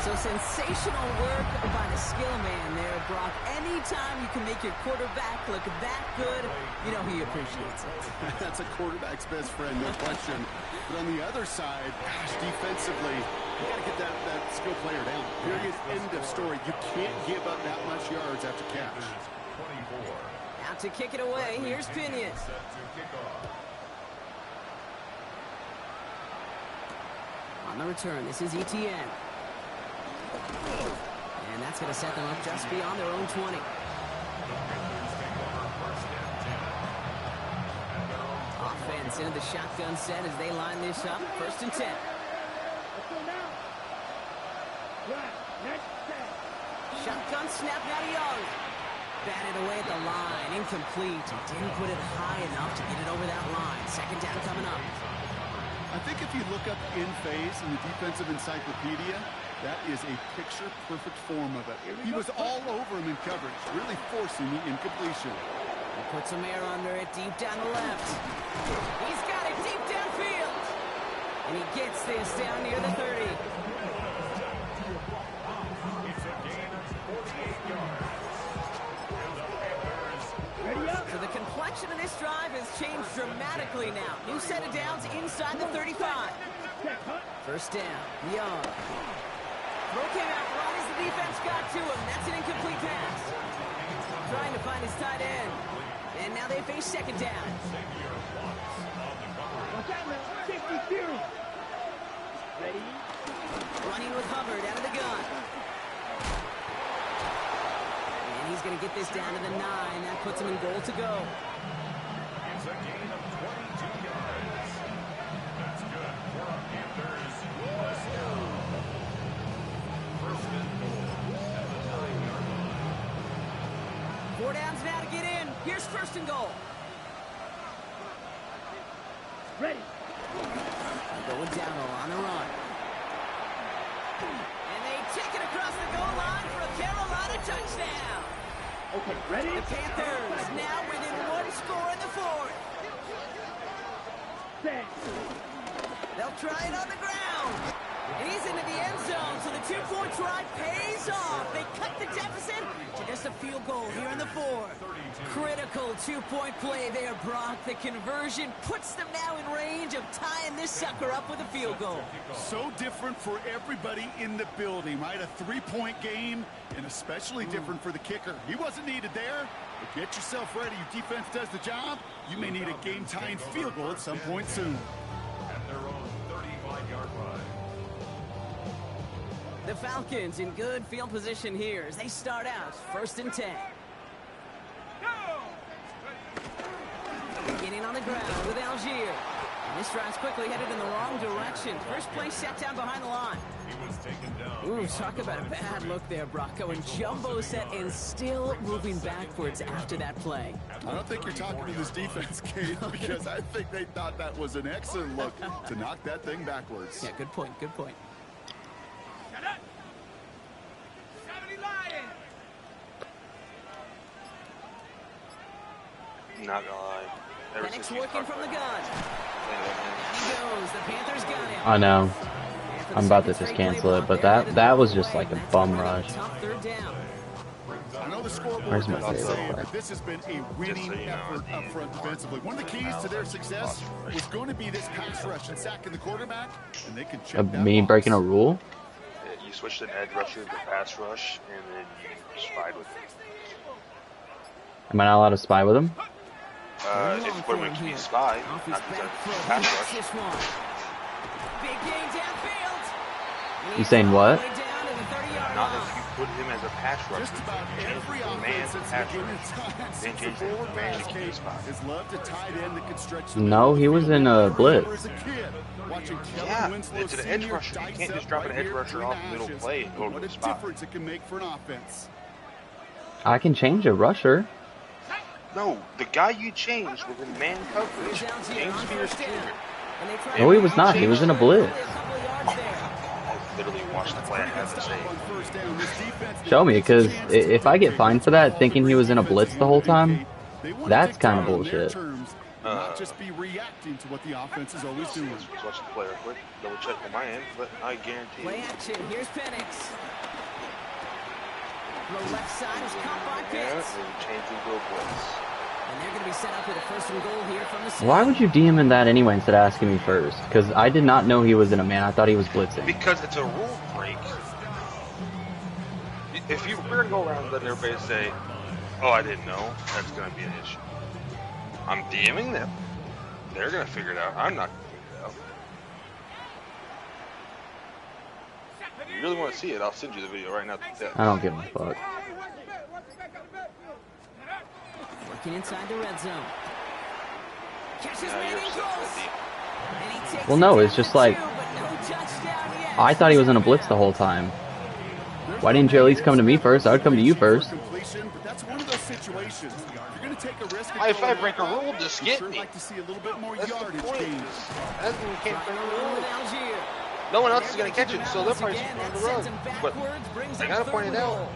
So sensational work by the skill man there, Brock. Anytime you can make your quarterback look that good, you know he appreciates it. That's a quarterback's best friend, no question. But on the other side, gosh, defensively, you got to get that skill player down. Period. End of story. You can't give up that much yards after catch. Out to kick it away. Here's Pinion. On the return, this is Etienne. And that's going to set them up just beyond their own 20. Offense into the shotgun set as they line this up. First and 10. Shotgun snap now to Young. Batted away at the line. Incomplete. He didn't put it high enough to get it over that line. Second down coming up. I think if you look up in phase in the defensive encyclopedia, that is a picture-perfect form of it. He was all over him in coverage, really forcing the incompletion. He puts some air under it, deep down the left. He's got it deep downfield. And he gets this down near the 30. It's a gain of 48 yards. So the complexion of this drive has changed dramatically now. New set of downs inside the 35. First down, Young. Throw came out right as the defense got to him. That's an incomplete pass. Trying to find his tight end. And now they face second down. Ready? Running with Hubbard out of the gun. And he's going to get this down to the 9. That puts him in goal to go. It's a gain of 22 yards. That's good for our Panthers. Let's go. First and goal at the 9-yard line. 4 downs now to get in. Here's first and goal. Ready? Going down on the run. And they take it across the goal line for a Carolina touchdown. Okay, ready? The Panthers now within 1 score in the 4th. Set. They'll try it on the ground. And he's into the end zone, so the 2-point try pays off. They cut the deficit to just a field goal here in the 4th. Critical 2-point play there, Brock. The conversion puts them now in range of tying this sucker up with a field goal. So different for everybody in the building, right? A 3-point game, and especially different for the kicker. He wasn't needed there, but get yourself ready. Your defense does the job. You may need a game-tying field goal at some point soon. At their own 35-yard line. The Falcons in good field position here as they start out first and 10. Beginning on the ground with Algier. And this drive's quickly headed in the wrong direction. First play set down behind the line. He was taken down. Ooh, talk about a bad look there, Brocco. And jumbo set and still moving backwards after that play. I don't think you're talking to this defense, Kate, because I think they thought that was an excellent look to knock that thing backwards. Yeah, good point, good point. Shut up! 70 Lions! Not gonna lie. Ever since Penix he's working from the gun. Down He goes. The Panthers got him. I know. And for the I'm about to second just straight cancel play it, but block, they're that was headed just the like a other way, and bum that's rush. tough third down. I know the scoreboard Where's my doesn't say favorite it, play? but this has been a winning effort up front defensively. One of the keys to their success was going to be this pass rush and sacking the quarterback, and they can check that Me box. breaking a rule? switched an edge rusher to pass rush, and then you spied with him. Am I not allowed to spy with him? If you put him in QB spy, not as a pass rush. Big gain downfield. You saying what? Not if you put him as a pass rusher. Just about every Change the man offense to has pass given rush. time Then change since the forward man to pass QB game spy. has loved a tight end that can stretch the No, middle he of the was field. in a blitz. As a kid, watching Kellen Yeah, Winslow it's an edge Sr. rusher. You dice can't up just drop an right edge here rusher between off the the middle hashes. play and go What to a the spot. difference it can make for an offense. I can change a rusher. No, the guy you changed was in man coverage. James Pierce Jr. No, he was not. He was in a blitz. I literally watched the play and had to say. On first down, this defense Show me, because if I get fined for that, thinking he was in a blitz the whole time, they want to that's dictate kind of on their bullshit. terms, not just be reacting to what the offense is always doing. Let's watch the play real quick. Double check on my end, but I guarantee Play you. action. Here's Penix. Throw left side is caught by Yeah, Pitts. and change into a blitz. And they're going to be set up with a first and goal here from the side. Why would you DM in that anyway instead of asking me first? Because I did not know he was in a man. I thought he was blitzing. Because it's a rule break. If you were to go around and let everybody say, oh, I didn't know, that's going to be an issue. I'm DMing them. They're going to figure it out. I'm not going to figure it out. If you really want to see it, I'll send you the video right now. I don't give a fuck. Working inside the red zone. Catches Now you're Manning set for close. the And he takes Well, no, it it's just down like, to two, but no touchdown yet. I thought he was in a blitz the whole time. Why didn't you at least come to me first? I would come to you first. Completion, but that's one of those situations. You're going to take a risk. If I break a rule, just You'd get sure me. like to see a little bit more That's the yardage point. gains. That's when you can't break a Run rule. with Algier. No one else is They're going to catch keep it, him so out they're once probably again. just on That the sends run. him But backwards, brings I up gotta third point it and out. goal.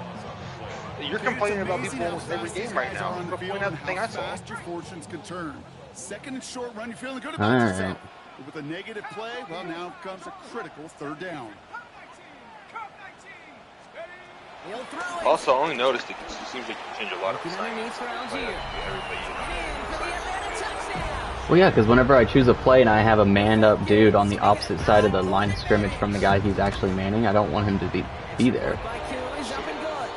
You're complaining about people almost every game right now. I'm going to point out the thing I saw. Fast your fortunes can turn. Second and short run, you're feeling good All about right. yourself. But with a negative play, well, now comes a critical third down. He'll throw it. Also, I only noticed it seems like you change a lot of Looking underneath for Algier. Everybody, In for the Atlanta touchdown. Well, yeah, because whenever I choose a play and I have a manned-up dude on the opposite side of the line of scrimmage from the guy he's actually manning, I don't want him to be there. By Koo is up and good.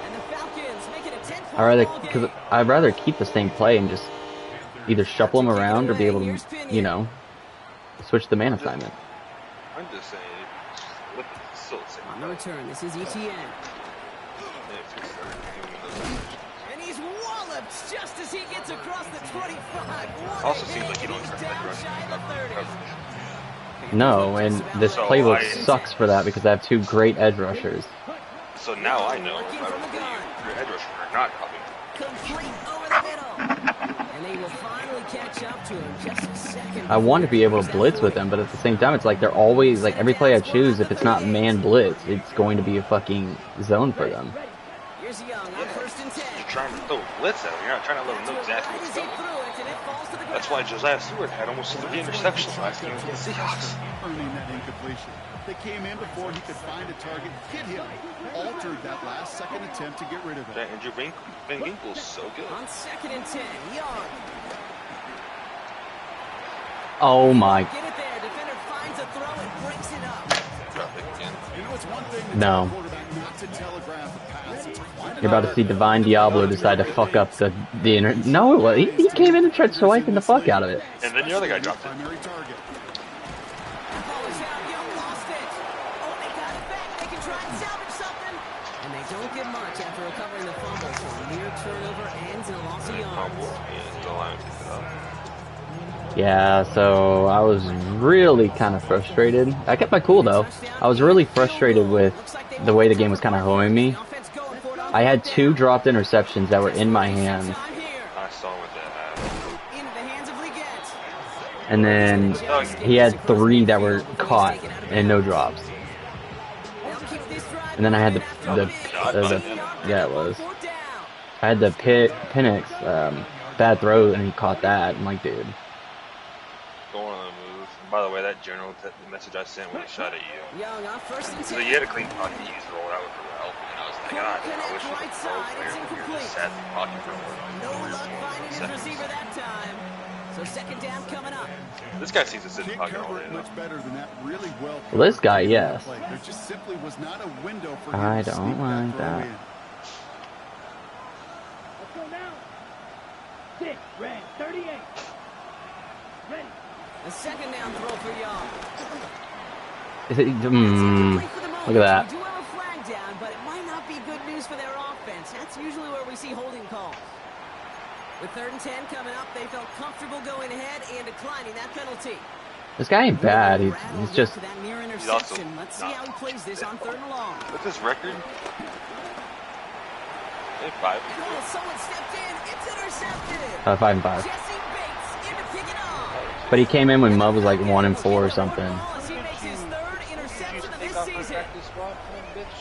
And the Falcons make it a 10-point Because I'd rather keep the same play and just either shuffle him around or be able to, you know, switch the man assignment. I'm just saying, look, it's still the same. On the return, this is ETN. And he's walloped just as he gets across the 25. What Also a seems hit. like you don't He's expect down rushing shy of the 30. coverage. No, and this So playbook I- sucks for that because I have two great edge rushers. So now I know if Working I from were the gun. your edge rusher or not coming. Complete over the middle. And they will finally catch up to him just a second. I want to be able to blitz with them, but at the same time, it's like they're always, like, every play I choose, if it's not man blitz, it's going to be a fucking zone for them. Here's Young on first and 10. You're trying to throw a blitz at him. You're not trying to let him know exactly what's going. That's why Josiah Stewart had almost 3 interceptions last game against the Seahawks. Earning that incompletion. They came in before he could find a target, hit him, altered that last second attempt to get rid of it. That Andrew Van Ginkel's so good. On second and 10, Young. Oh my. Get it there. Defender finds a throw and breaks it up. Drop it again. You know, it's one thing to No. tell a quarterback not to telegraph a pass. It's quite You're about to see Divine Diablo decide to fuck up the No, it was, he came in and tried swiping the fuck out of it. And then the other guy dropped it. primary target. Ball is out. Young lost it. Oh, they got it back. They can try and salvage something. And they don't get much after recovering the fumble. So a near turnover ends in a loss of Fumble, yards. and the line picked it up. Yeah, so I was really kind of frustrated. I kept my cool though. I was really frustrated with the way the game was kind of hoeing me. I had 2 dropped interceptions that were in my hands, I saw what that had. Into the hands of Leggett. and then he had 3 that were caught and no drops. They'll keep this drive And then I had the yeah, it was. Fourth down. I had the Penix bad throw and he caught that. I'm like, dude. Going on the move. By the way, that general message I sent when he shot at you. Young on first and So 10. you had a clean pocket, you used to roll it out with the help. And I was like, God, I wish it was a pro player here just sat in the pocket for a No luck finding his receiver that time. So second down coming up. This guy sees us in the Can't pocket all cover day, it though. much better than that. Really well. Well, this guy, yes. There just simply was not a window for him I to don't sneak like throw that. in. Let's go now. 6, red, 38. Ready. A second down throw for Young. Is it, look at that. We do have a flag down, but it might not be good news for their offense. That's usually where we see holding calls. With 3rd and 10 coming up, they felt comfortable going ahead and declining that penalty. This guy ain't bad. He's just. That near He's also interception. Let's see how he plays this on 3rd and long. What's his record? They 5. Oh, someone stepped in. It's intercepted. 5 and 5. Jesse Bates in to pick it off. But he came in when Mubb was like 1 and 4 or something. As he makes his 3rd interception of this season. Well,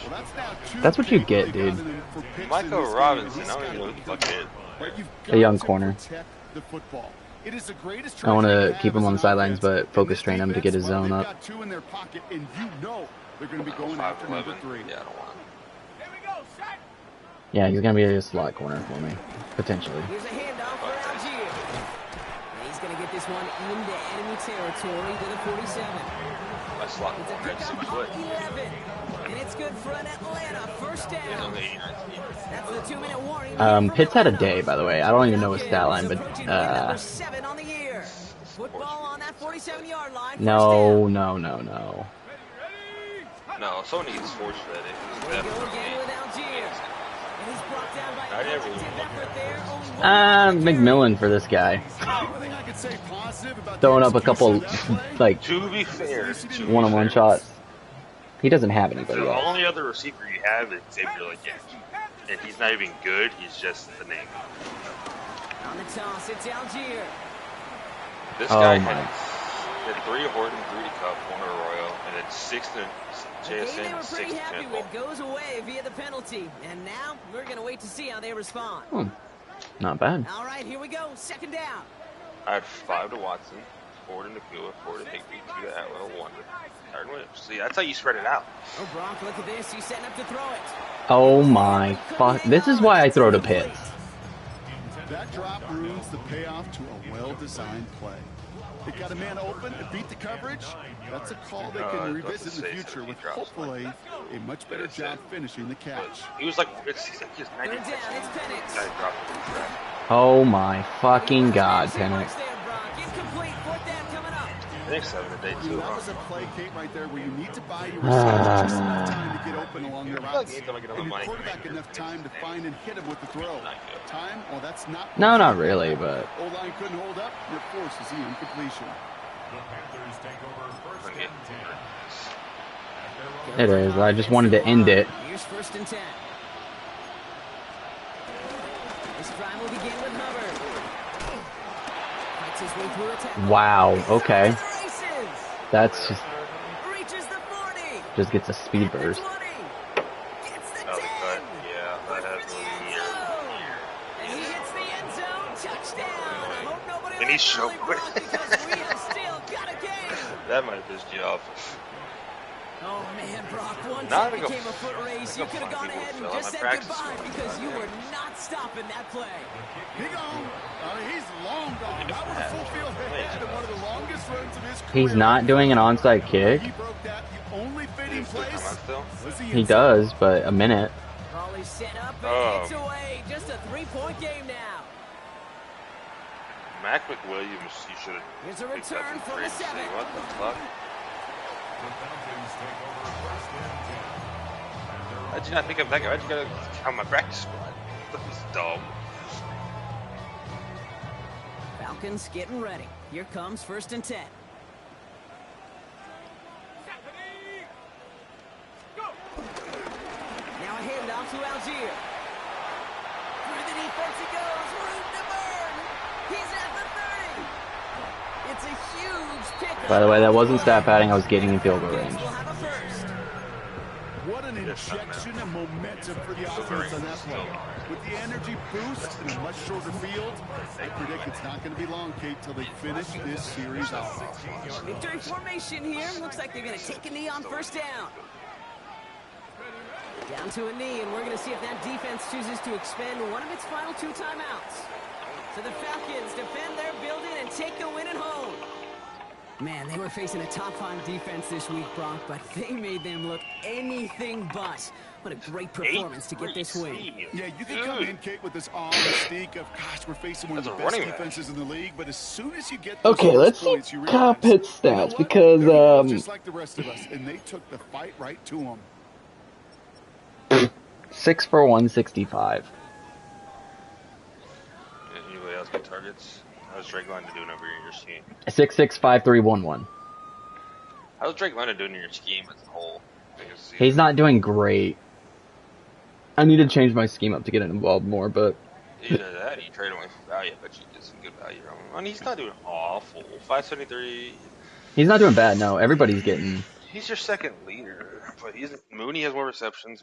that's now 2 That's what you get, big dude. for picks in Michael this game. Robinson, He's I don't even know who the fuck it is. Right, you've A young got to corner. protect the football. It is the greatest I want trait to they keep have him on as the an sidelines, offense. but focus In train this him to get his defense, zone well, up. they've got 2 in their pocket, and you know they're going to be going after number 3. Yeah, I don't want him. Here we go, set. Yeah, he's gonna be a slot corner for me, potentially. Here's a handoff for Algier. And he's going to get this one into enemy territory to the 47. My slot It's a corner at 6 pickup foot. of 11. And it's good for an Atlanta first He's down. only 89. That's the 2-minute warning. Pitts had a day, by the way. I don't even know his stat line, but number 7 on the year. Football on that 47-yard line. no. No, someone needs force fed it. It's They go definitely again with Algier. And he's brought down by Not a everyone. positive effort there. Only one McMillan for this guy. Everything I could say positive about Throwing the up a couple, execution of that play, like, To be fair, one-on-one shots. He doesn't have anybody The else. only other receiver you have is Xavier Leggett. And he's not even good, he's just the name. On the toss, it's Algier. This Oh guy my. had 3 to Horton, 3 to Cup, 1 to Arroyo, and then 6 to The game they JSN, were 6 pretty to happy Temple. with goes away via the penalty. And now we're going to wait to see how they respond. Not bad. All right, here we go. Second down. I had 5 to Watson, 4 to Nakua, 4 to Higby, 2 to Atwell, 1 to Tyron Williams. See, that's how you spread it out. Oh, Gronk, look at this. He's setting up to throw it. Oh my fuck. This is why I throw to Pitts. That drop ruins the payoff to a well-designed play. It got a man open, it beat the coverage. That's a call they can revisit in the future with hopefully a much better job finishing the catch. He was like, he's like, he has 90 Third down, it's Penix. Guy dropped it in the track. Oh my fucking god, Penix. Penix. There, Gronk. Incomplete. Fourth down coming up. I think 7 today, too. That was a play, Kate, right there where you need to buy your receiver just enough time to get open along the routes. anytime I get on And the your mic, quarterback enough time to find and hit him with the throw. Time? Well, that's not... No, not really, but O-line couldn't hold up, and it forces the incompletion. The Panthers take over first and 10. it is. I just wanted to end it. Here's first and 10. This drive will begin with Hubbard. Fights his way through a tackle. Wow, okay. To the races. That's just Reaches the 40. gets a speed The burst. 20. Gets the 10. That was cut. Yeah, that has For the a end year. zone. And he hits the end zone. Touchdown. I hope nobody And he's left so early, quick. Brock, because we have still got a game. That might have pissed you off. Oh man, Brock, one Now time I go- became a foot race. You I go could have find gone people ahead who and fell just on my said practice goodbye squad. because you were not stopping that play. He gone. He's long gone. That was a full field ahead of one of the longest runs of his career. He's not doing an onside kick. He broke that. The only fitting Still come place out still? was the He end zone. does, but a minute. Raleigh set up and Oh. hits away. Just a 3-point game now. Mac McWilliams, you should have Here's a picked up return in from free the agency. 7. What the fuck? The Falcons take over first and 10. How'd you not pick up that guy? Why'd you gotta count my practice squad? That was dumb. Falcons getting ready. Here comes first and 10. Now a handoff to Algier. Through the defense he goes. Room to burn. He's at the 30. It's a huge pickup. By the way, that wasn't stat padding. I was getting in field goal range. We'll have a first. What an injection of momentum for the offense on that play. With the energy boost in a much shorter field, I predict it's not going to be long, Kate, till they finish this series off. Victory formation here. Looks like they're going to take a knee on first down. Down to a knee, and we're going to see if that defense chooses to expend one of its final 2 timeouts. So the Falcons defend their building and take the win at home. Man, they were facing a top-5 defense this week, Brock, but they made them look anything but. What a great performance to get this win. Yeah, you can come in, Kate, with this awe mystique of, gosh, we're facing one of the best defenses in the league, but as soon as you get those let's see points, you realize, Kyle Pitts stats, because they're just like the rest of us, and they took the fight right to them. 6 for 165. Anybody else get targets? How's Drake London doing over in your scheme? 6'6", 5'3", 1'1". How's Drake London doing in your scheme as a whole? He's not doing great. I need to change my scheme up to get involved more, but... Either that or you trade him away for value. I bet you get some good value on him. I mean, he's not doing awful. 573. He's not doing bad, no. Everybody's getting... He's your second leader. But Mooney has more receptions,